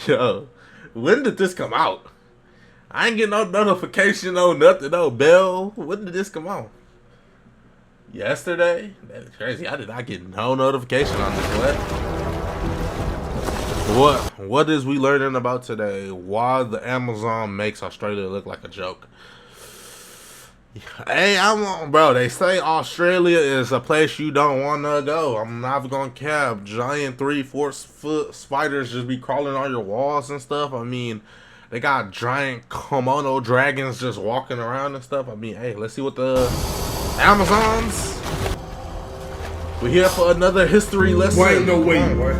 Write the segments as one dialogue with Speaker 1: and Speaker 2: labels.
Speaker 1: Yo, when did this come out? I ain't getting no notification, no nothing, no bell. When did this come out? Yesterday? That is crazy. I did not get no notification on this. What is we learning about today? Why the Amazon makes Australia look like a joke? Hey, bro. They say Australia is a place you don't want to go. I'm not gonna cap. Giant 3-4 foot spiders just be crawling on your walls and stuff. I mean, they got giant Komodo dragons just walking around and stuff. I mean, hey, let's see what the Amazons. We're here for another history lesson.
Speaker 2: Boy, ain't no way, boy.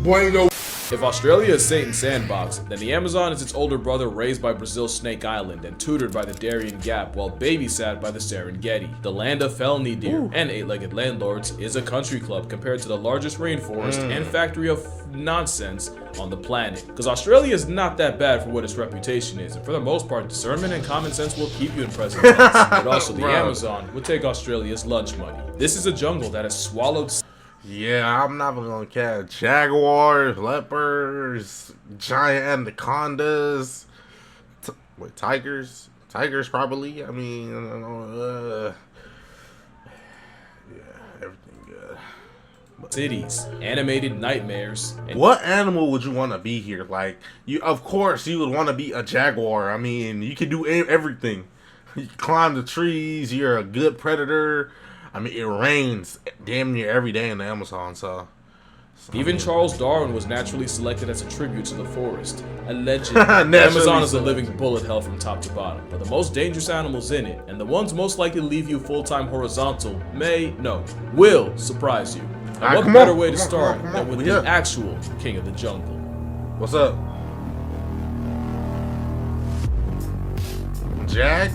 Speaker 2: Boy, ain't no.
Speaker 3: If Australia is Satan's sandbox, then the Amazon is its older brother raised by Brazil's Snake Island and tutored by the Darien Gap while babysat by the Serengeti. The land of felony deer and eight-legged landlords is a country club compared to the largest rainforest and factory of nonsense on the planet. Because Australia is not that bad for what its reputation is, and for the most part, discernment and common sense will keep you in present tense. But also, the Amazon would take Australia's lunch money. This is a jungle that has swallowed...
Speaker 1: Yeah, I'm not gonna catch jaguars, leopards, giant anacondas, tigers probably. I mean, yeah, everything good.
Speaker 3: cities, animated nightmares. And
Speaker 1: what animal would you want to be here? Like, of course, you would want to be a jaguar. I mean, you can do everything. You can climb the trees. You're a good predator. I mean, it rains damn near every day in the Amazon, so
Speaker 3: even Charles Darwin was naturally selected as a tribute to the forest. Allegedly, the Amazon is a living bullet hell from top to bottom, but the most dangerous animals in it, and the ones most likely to leave you full-time horizontal, will surprise you. And what better way to start than with the actual king of the jungle?
Speaker 1: What's up? Jag?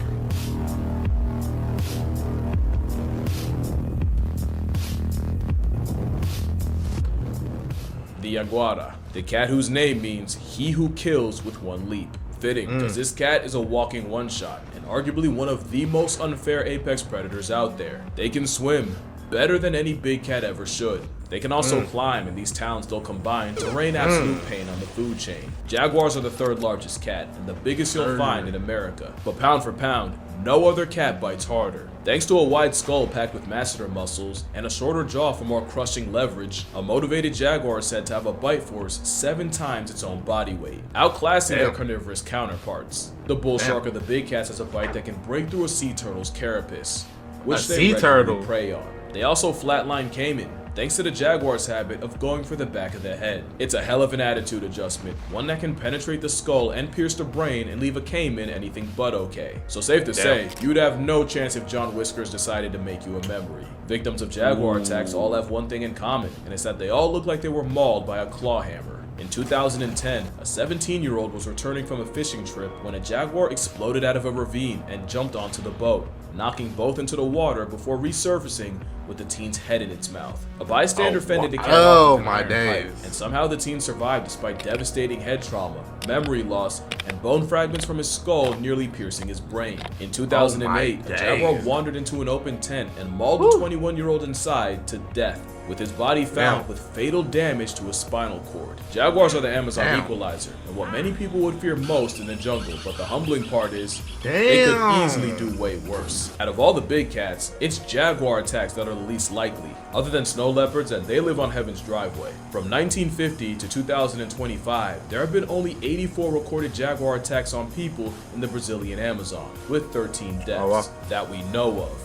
Speaker 3: The Jaguara, the cat whose name means he who kills with one leap. Fitting, because this cat is a walking one-shot, and arguably one of the most unfair apex predators out there. They can swim better than any big cat ever should. They can also climb, and these talents they'll combine to rain absolute pain on the food chain. Jaguars are the third largest cat, and the biggest you'll find in America. But pound for pound, no other cat bites harder. Thanks to a wide skull packed with masseter muscles and a shorter jaw for more crushing leverage, a motivated jaguar is said to have a bite force 7 times its own body weight, outclassing their carnivorous counterparts. The bull shark of the big cats has a bite that can break through a sea turtle's carapace, which they regularly prey on. They also flatline caiman, thanks to the jaguar's habit of going for the back of the head. It's a hell of an attitude adjustment, one that can penetrate the skull and pierce the brain and leave a caiman anything but okay. So safe to say, you'd have no chance if John Whiskers decided to make you a memory. Victims of jaguar attacks all have one thing in common, and it's that they all look like they were mauled by a claw hammer. In 2010, a 17-year-old was returning from a fishing trip when a jaguar exploded out of a ravine and jumped onto the boat, knocking both into the water before resurfacing with the teen's head in its mouth. A bystander fended the cat off with an iron pipe, and somehow the teen survived despite devastating head trauma, memory loss, and bone fragments from his skull nearly piercing his brain. In 2008, a jaguar wandered into an open tent and mauled a 21-year-old inside to death, with his body found with fatal damage to his spinal cord. Jaguars are the Amazon equalizer, and what many people would fear most in the jungle, but the humbling part is, they could easily do way worse. Out of all the big cats, it's jaguar attacks that are the least likely, other than snow leopards, and they live on heaven's driveway. From 1950 to 2025, there have been only 84 recorded jaguar attacks on people in the Brazilian Amazon, with 13 deaths that we know of.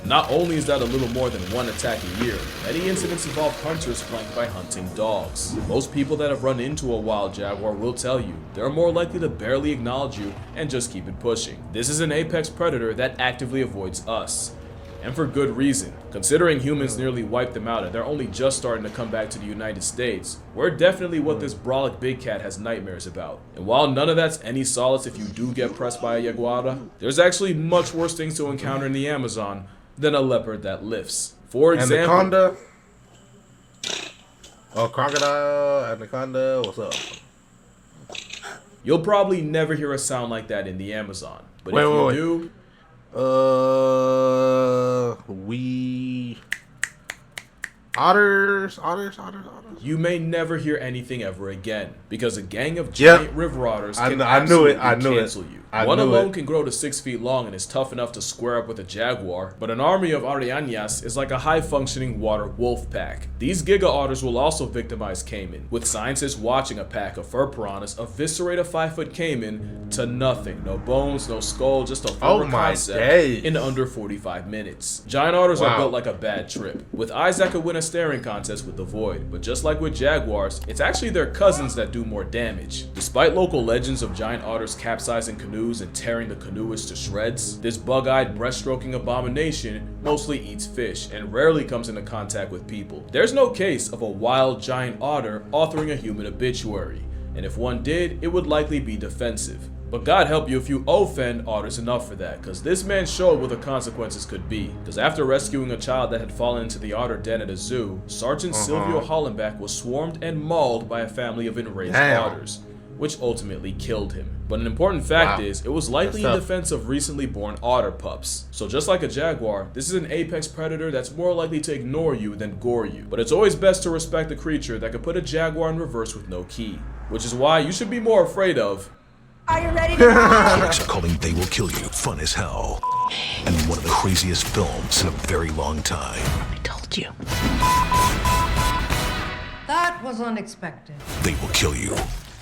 Speaker 3: Not only is that a little more than one attack a year, many incidents involve hunters flanked by hunting dogs. Most people that have run into a wild jaguar will tell you they're more likely to barely acknowledge you and just keep it pushing. This is an apex predator that actively avoids us. And for good reason. Considering humans nearly wiped them out and they're only just starting to come back to the United States, we're definitely what this brolic big cat has nightmares about. And while none of that's any solace if you do get pressed by a jaguar, there's actually much worse things to encounter in the Amazon than a leopard that lifts. For example,
Speaker 1: anaconda. Oh, crocodile, anaconda, what's up?
Speaker 3: You'll probably never hear a sound like that in the Amazon. But if you do,
Speaker 1: Otters.
Speaker 3: You may never hear anything ever again because a gang of
Speaker 1: Yep.
Speaker 3: giant river otters can
Speaker 1: I knew it.
Speaker 3: cancel you. One
Speaker 1: knew
Speaker 3: alone
Speaker 1: it.
Speaker 3: can grow to 6 feet long and is tough enough to square up with a jaguar, but an army of arañas is like a high-functioning water wolf pack. These giga otters will also victimize caiman, with scientists watching a pack of fur piranhas eviscerate a 5-foot caiman to nothing. No bones, no skull, just a
Speaker 1: Oh
Speaker 3: former
Speaker 1: my
Speaker 3: concept
Speaker 1: days.
Speaker 3: in under 45 minutes. Giant otters are
Speaker 1: Wow.
Speaker 3: built like a bad trip, with eyes that could win a staring contest with the void, but just like with jaguars, it's actually their cousins that do more damage. Despite local legends of giant otters capsizing canoes and tearing the canoeists to shreds, this bug-eyed breaststroking abomination mostly eats fish and rarely comes into contact with people. There's no case of a wild giant otter authoring a human obituary, and if one did, it would likely be defensive. But God help you if you offend otters enough for that, because this man showed what the consequences could be. Because after rescuing a child that had fallen into the otter den at a zoo, Sergeant Silvio Hollenbach was swarmed and mauled by a family of enraged
Speaker 1: Damn.
Speaker 3: otters, which ultimately killed him. But an important fact is, it was likely in
Speaker 1: That's tough.
Speaker 3: defense of recently born otter pups. So just like a jaguar, this is an apex predator that's more likely to ignore you than gore you. But it's always best to respect a creature that could put a jaguar in reverse with no key, which is why you should be more afraid of.
Speaker 4: Are you ready to die?
Speaker 5: Critics are calling They Will Kill You fun as hell. And one of the craziest films in a very long time.
Speaker 4: I told you. That was unexpected.
Speaker 5: They Will Kill You.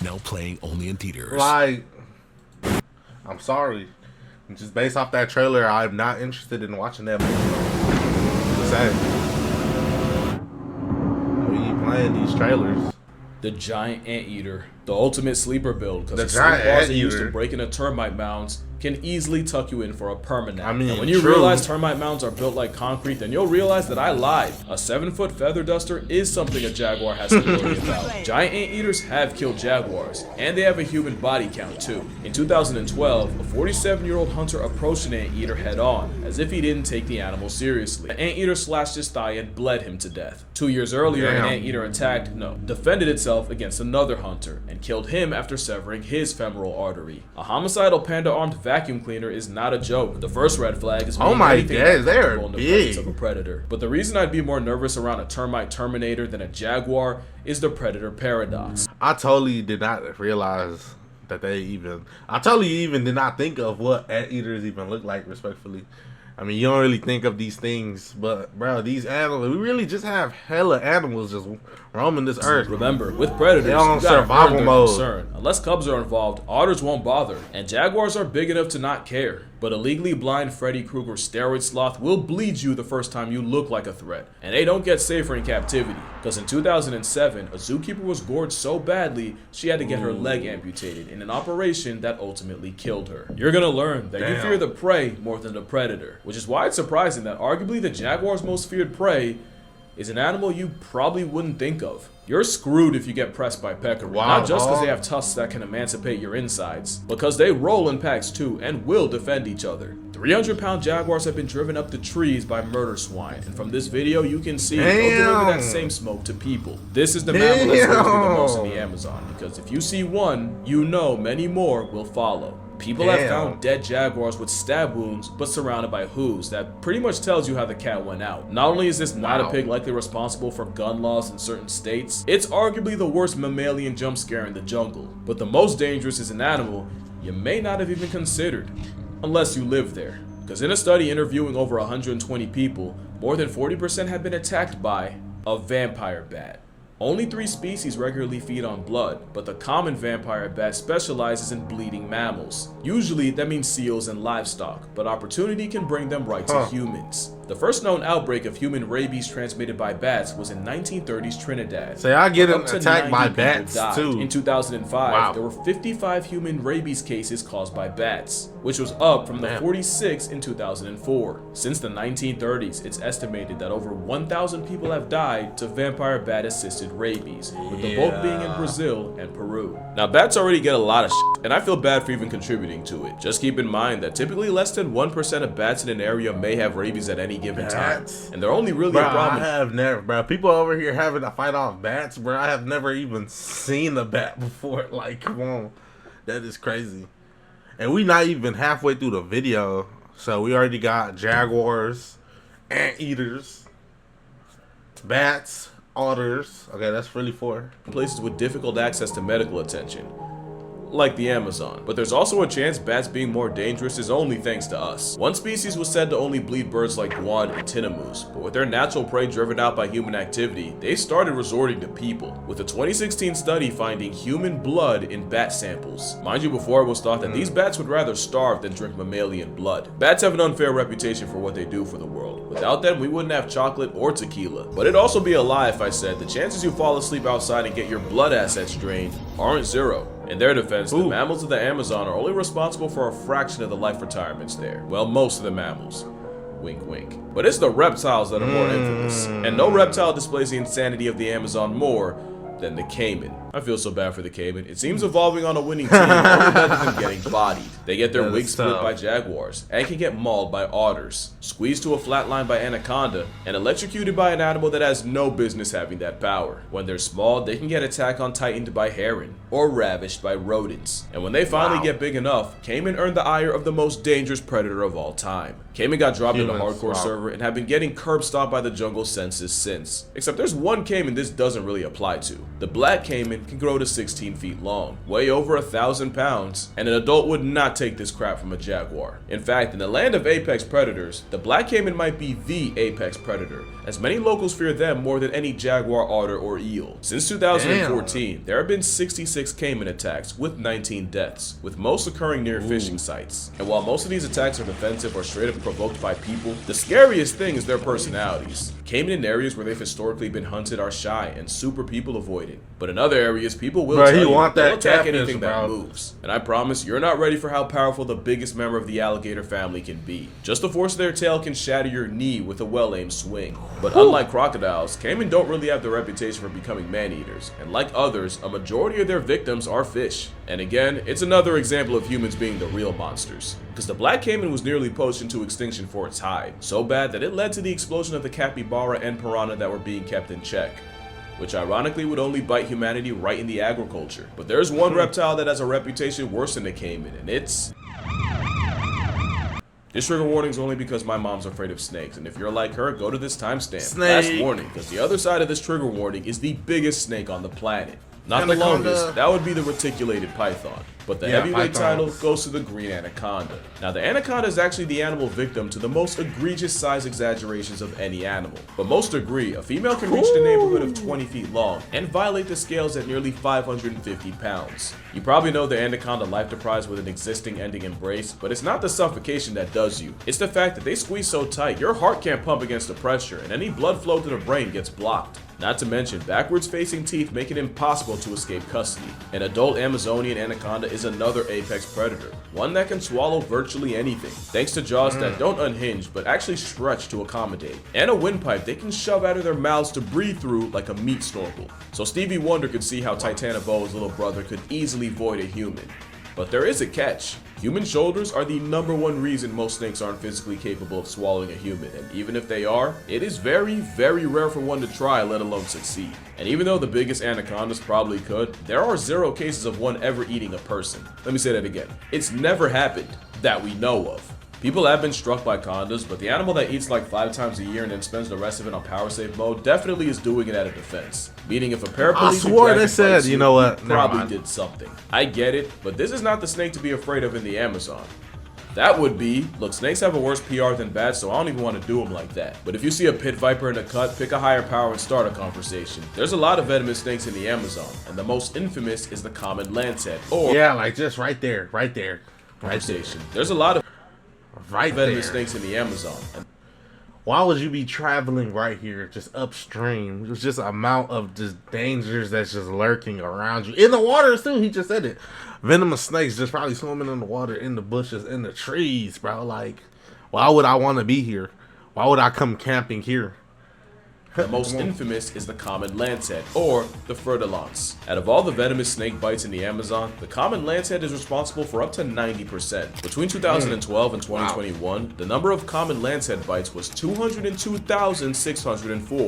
Speaker 5: Now playing only in theaters.
Speaker 1: Like, I'm sorry. Just based off that trailer, I'm not interested in watching that movie. Just saying. We keep playing these trailers.
Speaker 3: The giant anteater, the ultimate sleeper build, because
Speaker 1: The
Speaker 3: the same
Speaker 1: giant
Speaker 3: claws they used to
Speaker 1: anteater.
Speaker 3: break into termite mounds can easily tuck you in for a permanent.
Speaker 1: I mean,
Speaker 3: and when you
Speaker 1: true.
Speaker 3: realize termite mounds are built like concrete, then you'll realize that I lied. A 7-foot feather duster is something a jaguar has to worry about. Giant anteaters have killed jaguars, and they have a human body count too. In 2012, a 47-year-old hunter approached an anteater head-on, as if he didn't take the animal seriously. The anteater slashed his thigh and bled him to death. 2 years earlier,
Speaker 1: Damn.
Speaker 3: an anteater defended itself against another hunter, and killed him after severing his femoral artery. A homicidal panda-armed vacuum cleaner is not a joke. The first red flag is
Speaker 1: Oh
Speaker 3: being
Speaker 1: my
Speaker 3: anything
Speaker 1: days,
Speaker 3: but
Speaker 1: they are
Speaker 3: comfortable in the presence
Speaker 1: big.
Speaker 3: of a predator. But the reason I'd be more nervous around a termite terminator than a jaguar is the predator paradox.
Speaker 1: I totally did not realize that I totally even did not think of what anteaters even look like, respectfully. I mean, you don't really think of these things, but bro, these animals, we really just have hella animals just roaming this earth.
Speaker 3: Remember, with predators,
Speaker 1: They're on
Speaker 3: you gotta
Speaker 1: survival
Speaker 3: earn their
Speaker 1: mode.
Speaker 3: concern. Unless cubs are involved, otters won't bother, and jaguars are big enough to not care. But a legally blind Freddy Krueger steroid sloth will bleed you the first time you look like a threat, and they don't get safer in captivity. Because in 2007, a zookeeper was gored so badly she had to get her leg amputated in an operation that ultimately killed her. You're gonna learn that you
Speaker 1: Damn.
Speaker 3: fear the prey more than the predator, which is why it's surprising that arguably the jaguar's most feared prey is an animal you probably wouldn't think of. You're screwed if you get pressed by peccary,
Speaker 1: Wow,
Speaker 3: not just because they
Speaker 1: dog.
Speaker 3: have tusks that can emancipate your insides, because they roll in packs too and will defend each other. 300-pound jaguars have been driven up the trees by murder swine, and from this video you can see they'll deliver that
Speaker 1: Damn.
Speaker 3: same smoke to people. This is the mammal that scares me the most in the
Speaker 1: Damn.
Speaker 3: Amazon, because if you see one, you know many more will follow. People have
Speaker 1: Damn.
Speaker 3: found dead jaguars with stab wounds, but surrounded by hooves. That pretty much tells you how the cat went out. Not only is this not a
Speaker 1: Wow.
Speaker 3: pig likely responsible for gun laws in certain states, it's arguably the worst mammalian jump scare in the jungle. But the most dangerous is an animal you may not have even considered, unless you live there. Because in a study interviewing over 120 people, more than 40% have been attacked by a vampire bat. Only 3 species regularly feed on blood, but the common vampire bat specializes in bleeding mammals. Usually that means seals and livestock, but opportunity can bring them right to humans. The first known outbreak of human rabies transmitted by bats was in 1930s Trinidad.
Speaker 1: So y'all getting
Speaker 3: Up to
Speaker 1: attacked
Speaker 3: 90
Speaker 1: by
Speaker 3: people
Speaker 1: bats
Speaker 3: died.
Speaker 1: too.
Speaker 3: In 2005,
Speaker 1: Wow.
Speaker 3: there were 55 human rabies cases caused by bats, which was up from the
Speaker 1: Damn.
Speaker 3: 46 in 2004. Since the 1930s, it's estimated that over 1,000 people have died to vampire bat-assisted rabies, with the bulk being in Brazil and Peru. Now, bats already get a lot of shit, and I feel bad for even contributing to it. Just keep in mind that typically less than 1% of bats in an area may have rabies at any given time,
Speaker 1: Bats?
Speaker 3: and they're only really
Speaker 1: Bro,
Speaker 3: a
Speaker 1: I
Speaker 3: problem.
Speaker 1: have never, bro. People over here having to fight off bats, bro. I have never even seen a bat before. Like, come on, that is crazy. And we not even halfway through the video, so we already got jaguars, anteaters. bats, otters. Okay, that's really 4.
Speaker 3: places with difficult access to medical attention, like the Amazon. But there's also a chance bats being more dangerous is only thanks to us. One species was said to only bleed birds like guan and tinamous, but with their natural prey driven out by human activity, they started resorting to people, with a 2016 study finding human blood in bat samples. Mind you, before it was thought that these bats would rather starve than drink mammalian blood. Bats have an unfair reputation for what they do for the world. Without them, we wouldn't have chocolate or tequila. But it'd also be a lie if I said the chances you fall asleep outside and get your blood assets drained aren't zero. In their defense, the mammals of the Amazon are only responsible for a fraction of the life retirements there. Well, most of the mammals. Wink, wink. But it's the reptiles that are more infamous. And no reptile displays the insanity of the Amazon more than the caiman. I feel so bad for the caiman. It seems evolving on a winning team only better than getting bodied. They get their wings split by jaguars, and can get mauled by otters, squeezed to a flat line by anaconda, and electrocuted by an animal that has no business having that power. When they're small, they can get attack on tightened by heron, or ravished by rodents. And when they finally get big enough, caiman earned the ire of the most dangerous predator of all time. Caiman got dropped in the hardcore server and have been getting curb stomped by the jungle census since. Except there's one caiman this doesn't really apply to. The black caiman can grow to 16 feet long, weigh over 1,000 pounds, and an adult would not take this crap from a jaguar. In fact, in the land of apex predators, the black caiman might be the apex predator, as many locals fear them more than any jaguar, otter, or eel. Since 2014, there have been 66 caiman attacks with 19 deaths, with most occurring near fishing sites. And while most of these attacks are defensive or straight up provoked by people, the scariest thing is their personalities. Caiman in areas where they've historically been hunted are shy and super people avoiding. But in other areas, people will tell you they'll attack anything that moves. And I promise you're not ready for how powerful the biggest member of the alligator family can be. Just the force of their tail can shatter your knee with a well-aimed swing. But unlike crocodiles, caiman don't really have the reputation for becoming man-eaters. And like others, a majority of their victims are fish. And again, it's another example of humans being the real monsters. Because the black caiman was nearly poached into extinction for its hide, so bad that it led to the explosion of the capybara and piranha that were being kept in check, which ironically would only bite humanity right in the agriculture. But there's one reptile that has a reputation worse than the caiman, and it's... This trigger warning is only because my mom's afraid of snakes, and if you're like her, go to this timestamp. Last warning, because the other side of this trigger warning is the biggest snake on the planet. Not the longest, that would be the reticulated python. But the heavyweight title goes to the green anaconda. Now the anaconda is actually the animal victim to the most egregious size exaggerations of any animal. But most agree, a female can reach the neighborhood of 20 feet long and violate the scales at nearly 550 pounds. You probably know the anaconda life deprives with an existing ending embrace, but it's not the suffocation that does you. It's the fact that they squeeze so tight, your heart can't pump against the pressure and any blood flow to the brain gets blocked. Not to mention, backwards facing teeth make it impossible to escape custody. An adult Amazonian anaconda is another apex predator, one that can swallow virtually anything, thanks to jaws that don't unhinge but actually stretch to accommodate, and a windpipe they can shove out of their mouths to breathe through like a meat snorkel. So Stevie Wonder could see how Titanoboa's little brother could easily void a human. But there is a catch. Human shoulders are the #1 reason most snakes aren't physically capable of swallowing a human, and even if they are, it is very, very rare for one to try, let alone succeed. And even though the biggest anacondas probably could, there are 0 cases of one ever eating a person. Let me say that again. It's never happened that we know of. People have been struck by condas, but the animal that eats like 5 times a year and then spends the rest of it on power save mode definitely is doing it out of defense. Meaning if a paraplegic dragon bites you know what? Probably did something. I get it, but this is not the snake to be afraid of in the Amazon. That would be, look, snakes have a worse PR than bats, so I don't even want to do them like that. But if you see a pit viper in a cut, pick a higher power and start a conversation. There's a lot of venomous snakes in the Amazon, and the most infamous is the common lancehead, or...
Speaker 1: Yeah, like just right there, right there.
Speaker 3: Conversation. There's a lot of venomous snakes in the Amazon.
Speaker 1: Why would you be traveling right here, just upstream? There's just amount of just dangers that's just lurking around you. In the waters too, he just said it. Venomous snakes just probably swimming in the water, in the bushes, in the trees, bro. Like, why would I want to be here? Why would I come camping here?
Speaker 3: The most infamous is the common lancehead, or the Fer-de-Lance. Out of all the venomous snake bites in the Amazon, the common lancehead is responsible for up to 90%. Between 2012 and 2021, the number of common lancehead bites was 202,604,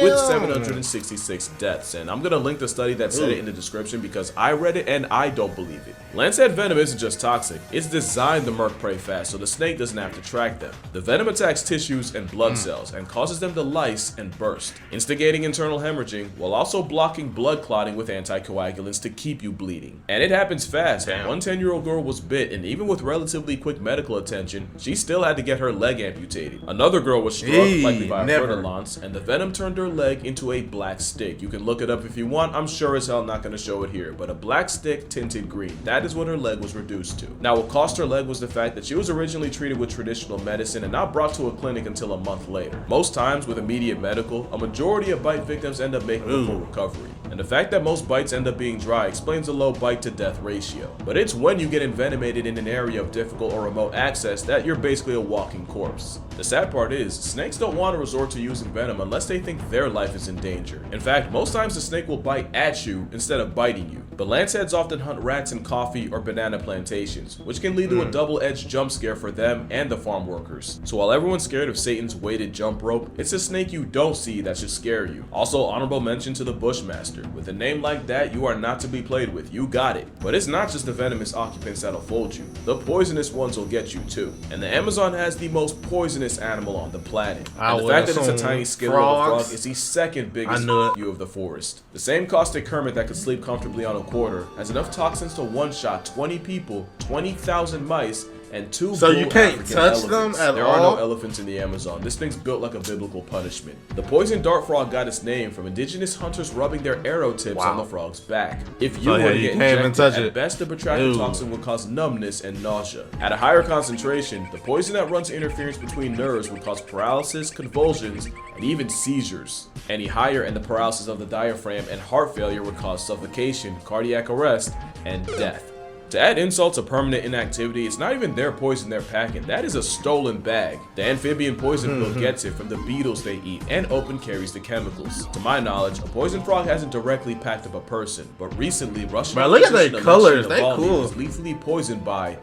Speaker 3: with 766 deaths. And I'm gonna link the study that said it in the description because I read it and I don't believe it. Lancehead venom isn't just toxic, it's designed to murk prey fast so the snake doesn't have to track them. The venom attacks tissues and blood cells and causes them to lyse and burst. burst, instigating internal hemorrhaging while also blocking blood clotting with anticoagulants to keep you bleeding. And it happens fast.
Speaker 1: Damn.
Speaker 3: One 10-year-old girl was bit, and even with relatively quick medical attention, she still had to get her leg amputated. Another girl was struck, likely by a
Speaker 1: never.
Speaker 3: further lance, and the venom turned her leg into a black stick. You can look it up if you want. I'm sure as hell not going to show it here, but a black stick tinted green. That is what her leg was reduced to. Now, what cost her leg was the fact that she was originally treated with traditional medicine and not brought to a clinic until a month later. Most times with immediate medical, a majority of bite victims end up making a full recovery. And the fact that most bites end up being dry explains the low bite to death ratio. But it's when you get envenomated in an area of difficult or remote access that you're basically a walking corpse. The sad part is, snakes don't want to resort to using venom unless they think their life is in danger. In fact, most times the snake will bite at you instead of biting you. But lanceheads often hunt rats in coffee or banana plantations, which can lead to a double-edged jump scare for them and the farm workers. So while everyone's scared of Satan's weighted jump rope, it's a snake you don't see that should scare you. Also, honorable mention to the Bushmaster. With a name like that, you are not to be played with. You got it. But it's not just the venomous occupants that'll fold you. The poisonous ones will get you too. And the Amazon has the most poisonous animal on the planet. And the fact that it's a tiny skittle of a frog is the second biggest view of the forest. The same caustic hermit that could sleep comfortably on a quarter has enough toxins to one-shot 20 people, 20,000 mice, and 2
Speaker 1: So you
Speaker 3: bull
Speaker 1: can't
Speaker 3: African
Speaker 1: touch them
Speaker 3: elephants.
Speaker 1: at
Speaker 3: There
Speaker 1: all?
Speaker 3: are no elephants in the Amazon. This thing's built like a biblical punishment. The poison dart frog got its name from indigenous hunters rubbing their arrow tips on the frog's back. If you were to
Speaker 1: you
Speaker 3: get
Speaker 1: can't even
Speaker 3: injected,
Speaker 1: touch
Speaker 3: at
Speaker 1: it.
Speaker 3: best the protracted
Speaker 1: Ew.
Speaker 3: toxin would cause numbness and nausea. At a higher concentration, the poison that runs interference between nerves would cause paralysis, convulsions, and even seizures. Any higher, and the paralysis of the diaphragm and heart failure would cause suffocation, cardiac arrest, and death. To add insult to permanent inactivity, it's not even their poison they're packing. That is a stolen bag. The amphibian poison pill gets it from the beetles they eat and open carries the chemicals. To my knowledge, a poison frog hasn't directly packed up a person, but recently Russian
Speaker 1: Bro, look at
Speaker 3: opposition
Speaker 1: their colors.
Speaker 3: Alexei
Speaker 1: They
Speaker 3: Navalny
Speaker 1: cool.
Speaker 3: was lethally poisoned by,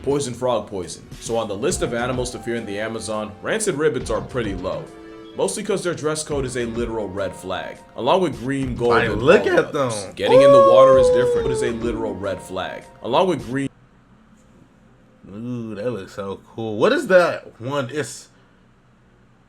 Speaker 3: poison frog poison. So on the list of animals to fear in the Amazon, rancid rabbits are pretty low. Mostly because their dress code is a literal red flag, along with green, gold,
Speaker 1: Like,
Speaker 3: and
Speaker 1: look
Speaker 3: all the
Speaker 1: at
Speaker 3: others.
Speaker 1: them.
Speaker 3: Getting in the water is different. It is a literal red flag, along with green.
Speaker 1: Ooh, that looks so cool. What is that one?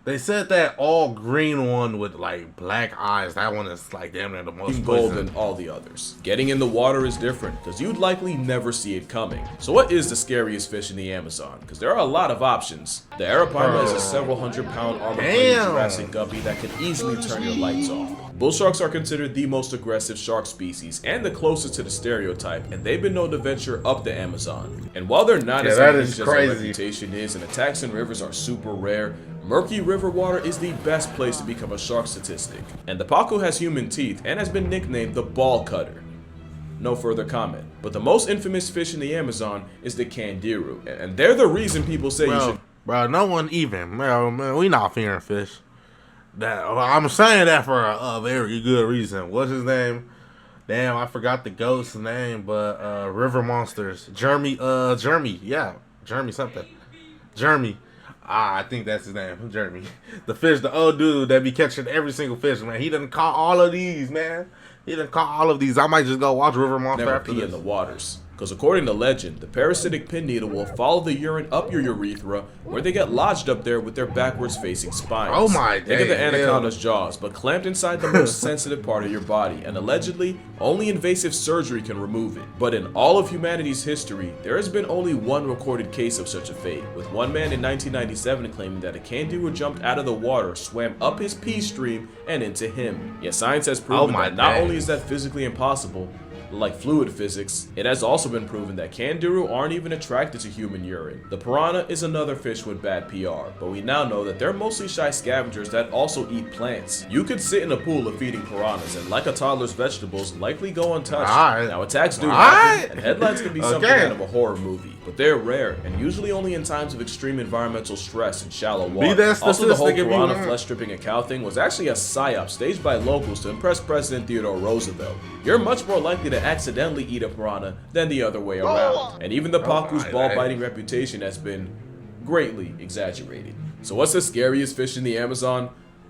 Speaker 1: They said that all green one with like black eyes. That one is like damn near the most
Speaker 3: Gold
Speaker 1: poison.
Speaker 3: and all the others. Getting in the water is different because you'd likely never see it coming. So what is the scariest fish in the Amazon? Because there are a lot of options. The Arapaima is a several 100-pound armor-plated
Speaker 1: Damn.
Speaker 3: Jurassic guppy that can easily turn your lights off. Bull sharks are considered the most aggressive shark species and the closest to the stereotype, and they've been known to venture up the Amazon. And while they're not as
Speaker 1: that
Speaker 3: unhinged
Speaker 1: is
Speaker 3: as their
Speaker 1: crazy.
Speaker 3: reputation is, and attacks in rivers are super rare, murky river water is the best place to become a shark statistic. And the Pacu has human teeth and has been nicknamed the ball cutter. No further comment. But the most infamous fish in the Amazon is the candiru. And they're the reason people say you should.
Speaker 1: Bro, no one even. Bro, man, we not fearing fish. That I'm saying that for a very good reason. What's his name? Damn, I forgot the ghost's name, but River Monsters. Jeremy, yeah. Jeremy something. Jeremy. I think that's his name, Jeremy. The fish, the old dude that be catching every single fish, man. He done caught all of these, man. He done caught all of these. I might just go watch River Monster
Speaker 3: Never
Speaker 1: after
Speaker 3: pee
Speaker 1: this.
Speaker 3: in the waters. Because according to legend, the parasitic pin needle will follow the urine up your urethra, where they get lodged up there with their backwards facing spines.
Speaker 1: Oh my
Speaker 3: Think of the
Speaker 1: dang,
Speaker 3: anaconda's jaws, but clamped inside the most sensitive part of your body, and allegedly, only invasive surgery can remove it. But in all of humanity's history, there has been only one recorded case of such a fate, with one man in 1997 claiming that a candiru jumped out of the water, swam up his pee stream, and into him. Yet science has proven
Speaker 1: my
Speaker 3: that not
Speaker 1: days.
Speaker 3: only is that physically impossible, like fluid physics, it has also been proven that candiru aren't even attracted to human urine. The piranha is another fish with bad PR, but we now know that they're mostly shy scavengers that also eat plants. You could sit in a pool of feeding piranhas and, like a toddler's vegetables, likely go untouched.
Speaker 1: Alright.
Speaker 3: Now attacks do
Speaker 1: Alright.
Speaker 3: happen, and headlines can be something out of a horror movie, but they're rare and usually only in times of extreme environmental stress and shallow water.
Speaker 1: that
Speaker 3: Also, the whole
Speaker 1: statistic if you
Speaker 3: piranha
Speaker 1: want.
Speaker 3: flesh stripping a cow thing was actually a psyop staged by locals to impress President Theodore Roosevelt. You're much more likely to accidentally eat a piranha than the other way around. And even the Pacu's
Speaker 1: my
Speaker 3: ball-biting reputation has been greatly exaggerated. So what's the scariest fish in the Amazon?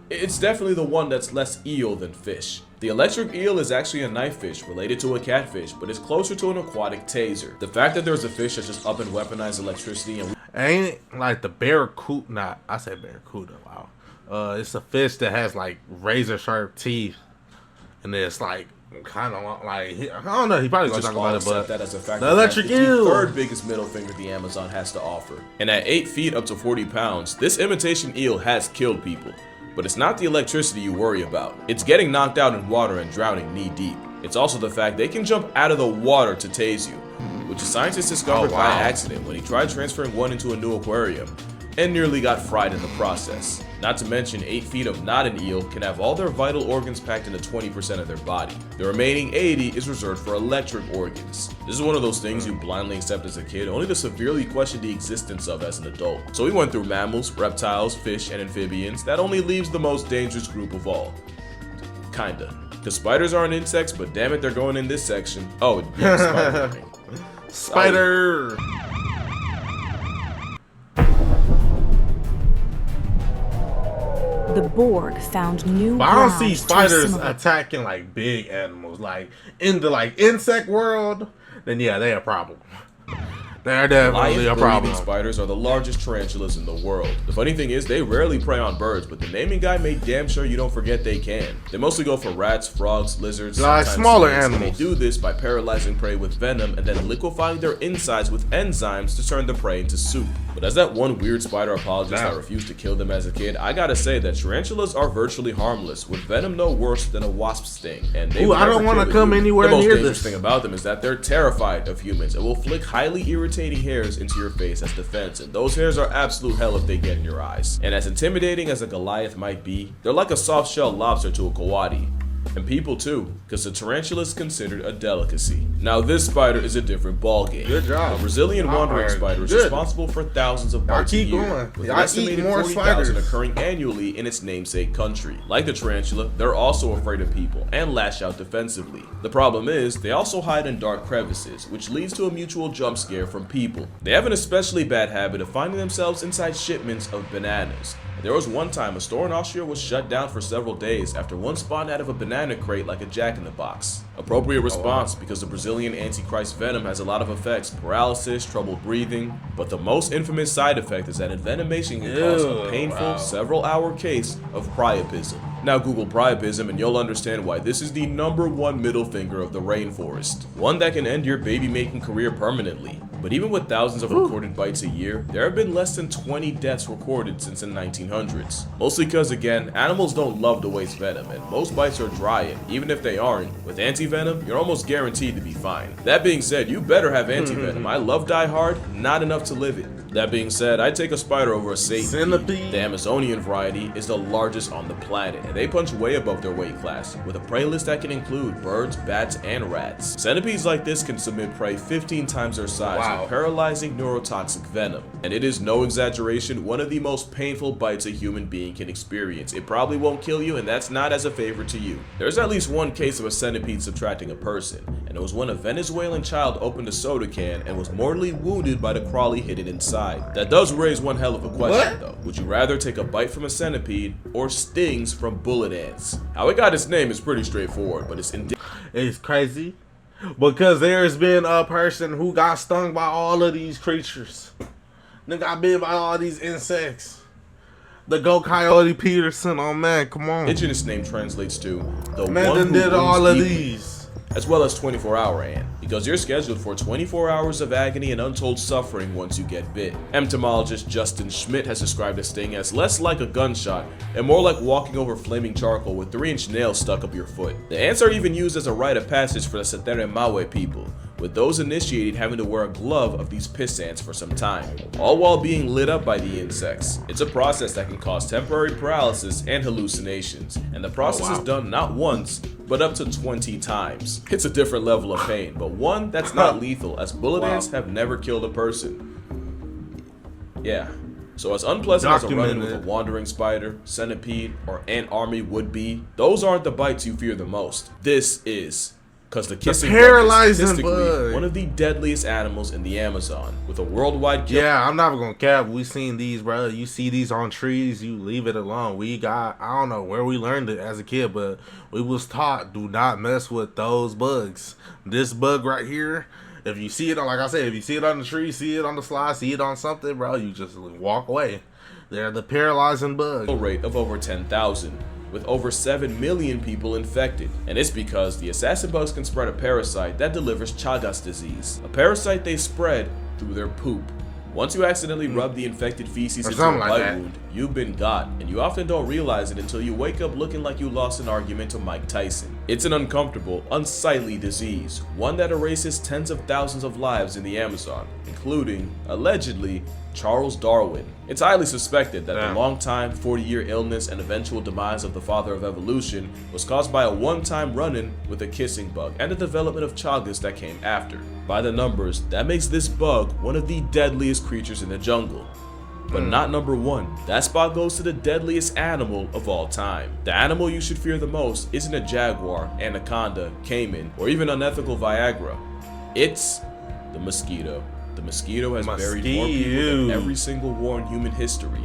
Speaker 3: It's definitely the one that's less eel than fish. The electric eel is actually a knife fish related to a catfish, but is closer to an aquatic taser. The fact that there's a fish that's just up and weaponized electricity and
Speaker 1: Ain't it like the barracuda? Nah, I said barracuda. Wow. It's a fish that has like razor sharp teeth, and it's like kind of like I don't know. He probably gonna
Speaker 3: Just
Speaker 1: talk about it,
Speaker 3: accept
Speaker 1: but
Speaker 3: that as a fact.
Speaker 1: the electric
Speaker 3: That's the
Speaker 1: eel.
Speaker 3: third biggest middle finger the Amazon has to offer. And at 8 feet up to 40 pounds, this imitation eel has killed people. But it's not the electricity you worry about. It's getting knocked out in water and drowning knee deep. It's also the fact they can jump out of the water to tase you, which a scientist discovered by accident when he tried transferring one into a new aquarium and nearly got fried in the process. Not to mention 8 feet of not an eel can have all their vital organs packed into 20% of their body. The remaining 80 is reserved for electric organs. This is one of those things you blindly accept as a kid, only to severely question the existence of as an adult. So we went through mammals, reptiles, fish, and amphibians. That only leaves the most dangerous group of all. Kinda. Because spiders aren't insects, but damn it, they're going in this section. Oh, yeah, spider.
Speaker 1: Spider.
Speaker 6: The Borg found new
Speaker 1: But I don't
Speaker 6: ground
Speaker 1: see
Speaker 6: to
Speaker 1: spiders
Speaker 6: assimilate.
Speaker 1: attacking like big animals, like in the like insect world. Then yeah, they're a problem. They're definitely a
Speaker 3: Lion-breathing
Speaker 1: problem.
Speaker 3: spiders are the largest tarantulas in the world. The funny thing is, they rarely prey on birds, but the naming guy made damn sure you don't forget they can. They mostly go for rats, frogs, lizards,
Speaker 1: Like
Speaker 3: sometimes
Speaker 1: smaller
Speaker 3: snakes, and
Speaker 1: animals.
Speaker 3: they do this by paralyzing prey with venom and then liquefying their insides with enzymes to turn the prey into soup. But as that one weird spider apologist that refused to kill them as a kid, I gotta say that tarantulas are virtually harmless, with venom no worse than a wasp sting. And they
Speaker 1: Ooh,
Speaker 3: will
Speaker 1: I don't
Speaker 3: never
Speaker 1: wanna
Speaker 3: kill a
Speaker 1: come
Speaker 3: human.
Speaker 1: anywhere
Speaker 3: The most
Speaker 1: near
Speaker 3: dangerous
Speaker 1: this.
Speaker 3: thing about them is that they're terrified of humans and will flick highly irritating hairs into your face as defense, and those hairs are absolute hell if they get in your eyes. And as intimidating as a Goliath might be, they're like a soft-shelled lobster to a coati. And people too, because the tarantula is considered a delicacy. Now this spider is a different ballgame.
Speaker 1: Good job.
Speaker 3: The Brazilian wandering
Speaker 1: Alright,
Speaker 3: spider is
Speaker 1: good.
Speaker 3: responsible for thousands of bites a
Speaker 1: keep
Speaker 3: year,
Speaker 1: going.
Speaker 3: with
Speaker 1: Y'all
Speaker 3: an
Speaker 1: eat
Speaker 3: estimated
Speaker 1: more
Speaker 3: 40,000
Speaker 1: spiders.
Speaker 3: occurring annually in its namesake country. Like the tarantula, they're also afraid of people and lash out defensively. The problem is, they also hide in dark crevices, which leads to a mutual jump scare from people. They have an especially bad habit of finding themselves inside shipments of bananas. There was one time a store in Austria was shut down for several days after one spawned out of a banana crate like a jack-in-the-box. Appropriate response because the Brazilian Antichrist venom has a lot of effects: paralysis, trouble breathing, but the most infamous side effect is that envenomation can cause a painful several-hour case of priapism. Now Google priapism and you'll understand why this is the #1 middle finger of the rainforest. One that can end your baby-making career permanently. But even with thousands of recorded bites a year, there have been less than 20 deaths recorded since the 1900s. Mostly because, again, animals don't love to waste venom, and most bites are dry, and even if they aren't, with anti-venom, you're almost guaranteed to be fine. That being said, you better have anti-venom. I love Die Hard, not enough to live it. That being said, I'd take a spider over a centipede. The Amazonian variety is the largest on the planet, and they punch way above their weight class, with a prey list that can include birds, bats, and rats. Centipedes like this can submit prey 15 times their size with paralyzing neurotoxic venom. And it is no exaggeration, one of the most painful bites a human being can experience. It probably won't kill you, and that's not as a favor to you. There's at least one case of a centipede subtracting a person, and it was when a Venezuelan child opened a soda can and was mortally wounded by the crawly hidden inside. That does raise one hell of a question though. Would you rather take a bite from a centipede or stings from bullet ants? How it got its name is pretty straightforward, but
Speaker 1: It's crazy because there's been a person who got stung by all of these creatures. They got bit by all these insects. The Go Coyote Peterson, oh man, come on.
Speaker 3: indigenous name translates to the
Speaker 1: Man
Speaker 3: one
Speaker 1: done
Speaker 3: who
Speaker 1: did all
Speaker 3: wounds
Speaker 1: of
Speaker 3: deeply,
Speaker 1: these.
Speaker 3: as well as 24-hour ant, because you're scheduled for 24 hours of agony and untold suffering once you get bit. Entomologist Justin Schmidt has described a sting as less like a gunshot and more like walking over flaming charcoal with 3-inch nails stuck up your foot. The ants are even used as a rite of passage for the Setere Mawe people, with those initiated having to wear a glove of these piss ants for some time, all while being lit up by the insects. It's a process that can cause temporary paralysis and hallucinations, and the process is done not once, but up to 20 times. It's a different level of pain, but one that's not lethal, as bullet ants have never killed a person. Yeah. So as unpleasant as a run-in with a wandering spider, centipede, or ant army would be, those aren't the bites you fear the most. This is. Because the kissing bug is
Speaker 1: paralyzing
Speaker 3: statistically
Speaker 1: bug.
Speaker 3: one of the deadliest animals in the Amazon, with a worldwide kill.
Speaker 1: Yeah, I'm not gonna cap. We seen these, bro. You see these on trees, you leave it alone. We got, I don't know where we learned it as a kid, but we was taught, do not mess with those bugs. This bug right here If you see it on, like I said, if you see it on the tree, see it on the slide, see it on something, bro, you just walk away. They're the paralyzing bug.
Speaker 3: Rate of over 10,000, with over 7 million people infected. And it's because the assassin bugs can spread a parasite that delivers Chagas disease, a parasite they spread through their poop. Once you accidentally rub the infected feces into a bite wound, you've been got, and you often don't realize it until you wake up looking like you lost an argument to Mike Tyson. It's an uncomfortable, unsightly disease, one that erases tens of thousands of lives in the Amazon, including, allegedly, Charles Darwin. It's highly suspected that the long-time 40-year illness and eventual demise of the father of evolution was caused by a one-time run-in with a kissing bug and the development of Chagas that came after. By the numbers, that makes this bug one of the deadliest creatures in the jungle. But not number one. That spot goes to the deadliest animal of all time. The animal you should fear the most isn't a jaguar, anaconda, caiman, or even unethical Viagra. It's the mosquito. The mosquito has buried more people than every single war in human history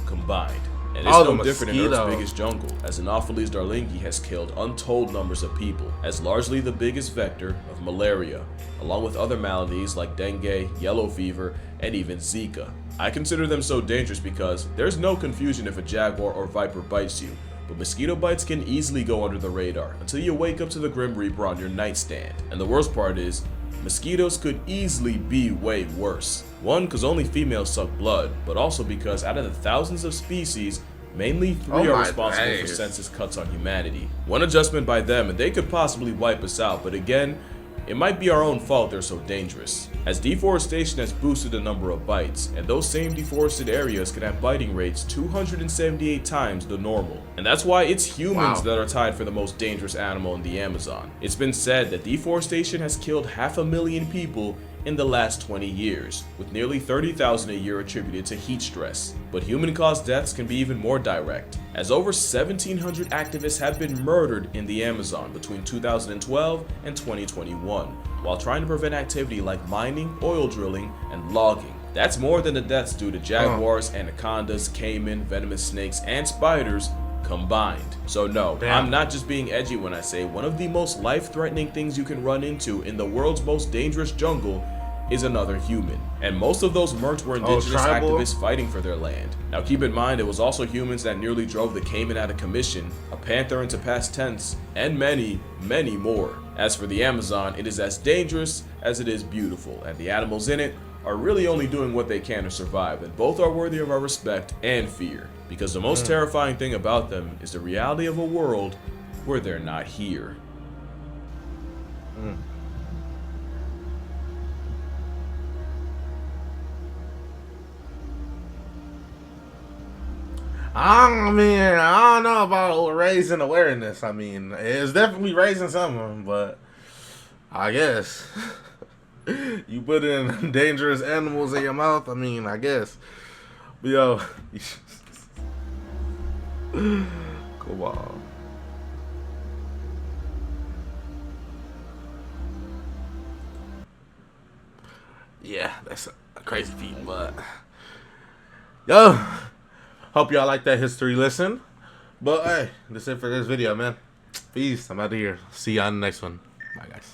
Speaker 3: combined. And it's no different in Earth's biggest jungle, as Anopheles darlingii has killed untold numbers of people, as largely the biggest vector of malaria, along with other maladies like dengue, yellow fever, and even Zika. I consider them so dangerous because there's no confusion if a jaguar or viper bites you, but mosquito bites can easily go under the radar until you wake up to the Grim Reaper on your nightstand. And the worst part is, mosquitoes could easily be way worse. One, because only females suck blood, but also because out of the thousands of species, mainly 3 are responsible for census cuts on humanity. One adjustment by them and they could possibly wipe us out, but again, it might be our own fault they're so dangerous, as deforestation has boosted the number of bites, and those same deforested areas can have biting rates 278 times the normal. And that's why it's humans that are tied for the most dangerous animal in the Amazon. It's been said that deforestation has killed 500,000 people in the last 20 years, with nearly 30,000 a year attributed to heat stress. But human-caused deaths can be even more direct, as over 1,700 activists have been murdered in the Amazon between 2012 and 2021, while trying to prevent activity like mining, oil drilling, and logging. That's more than the deaths due to jaguars, anacondas, caiman, venomous snakes, and spiders combined. So no, I'm not just being edgy when I say one of the most life-threatening things you can run into in the world's most dangerous jungle is another human. And most of those mercs were indigenous activists fighting for their land. Now keep in mind, it was also humans that nearly drove the caiman out of commission, a panther into past tense, and many, many more. As for the Amazon, it is as dangerous as it is beautiful, and the animals in it are really only doing what they can to survive, and both are worthy of our respect and fear, because the most terrifying thing about them is the reality of a world where they're not here.
Speaker 1: I mean, I don't know about raising awareness. I mean, it's definitely raising some of them, but I guess you put in dangerous animals in your mouth. I mean, I guess. But yo, come on. Yeah, that's a crazy feat, but yo. Hope y'all like that history lesson. But hey, that's it for this video, man. Peace. I'm out of here. See y'all in the next one. Bye, guys.